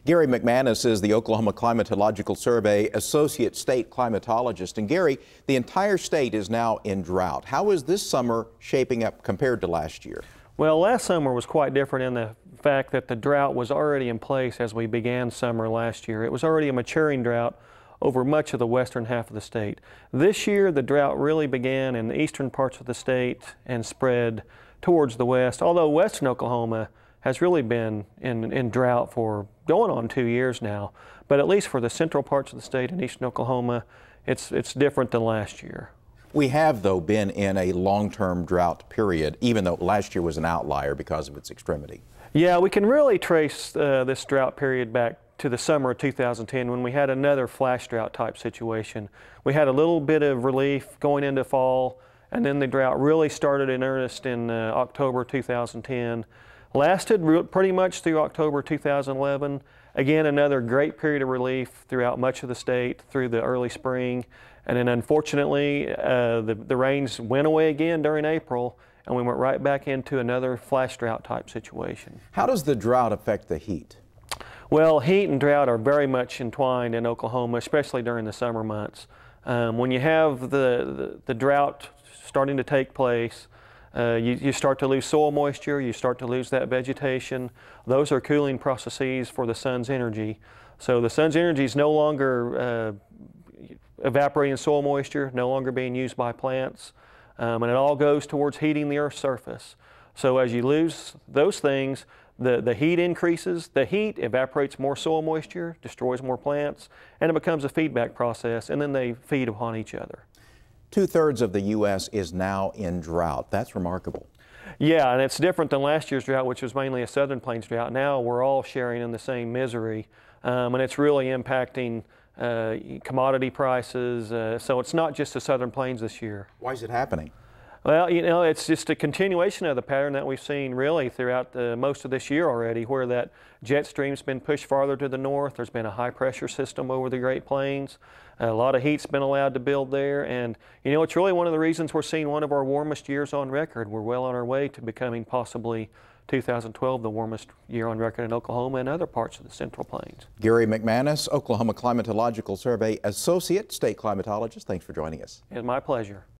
Gary McManus is the Oklahoma Climatological Survey Associate State Climatologist. And Gary, the entire state is now in drought. How is this summer shaping up compared to last year? Well, last summer was quite different in the fact that the drought was already in place as we began summer last year. It was already a maturing drought over much of the western half of the state. This year, the drought really began in the eastern parts of the state and spread towards the west, although western Oklahoma has really been in drought for going on 2 years now. But at least for the central parts of the state in eastern Oklahoma, it's different than last year. We have, though, been in a long-term drought period, even though last year was an outlier because of its extremity. Yeah, we can really trace this drought period back to the summer of 2010 when we had another flash drought type situation. We had a little bit of relief going into fall, and then the drought really started in earnest in October 2010. Lasted pretty much through October 2011. Again, another great period of relief throughout much of the state through the early spring. And then unfortunately, the rains went away again during April, and we went right back into another flash drought type situation. How does the drought affect the heat? Well, heat and drought are very much entwined in Oklahoma, especially during the summer months. When you have the drought starting to take place, you start to lose soil moisture, you start to lose that vegetation. Those are cooling processes for the sun's energy. So the sun's energy is no longer evaporating soil moisture, no longer being used by plants, and it all goes towards heating the Earth's surface. So as you lose those things, the heat increases. The heat evaporates more soil moisture, destroys more plants, and it becomes a feedback process, and then they feed upon each other. 2/3 of the U.S. is now in drought. That's remarkable. Yeah, and it's different than last year's drought, which was mainly a Southern Plains drought. Now we're all sharing in the same misery, and it's really impacting commodity prices. So it's not just the Southern Plains this year. Why is it happening? Well, you know, it's just a continuation of the pattern that we've seen really throughout most of this year already, where that jet stream's been pushed farther to the north. There's been a high pressure system over the Great Plains. A lot of heat's been allowed to build there, and you know, it's really one of the reasons we're seeing one of our warmest years on record. We're well on our way to becoming possibly 2012 the warmest year on record in Oklahoma and other parts of the Central Plains. Gary McManus, Oklahoma Climatological Survey Associate State Climatologist, thanks for joining us. It's my pleasure.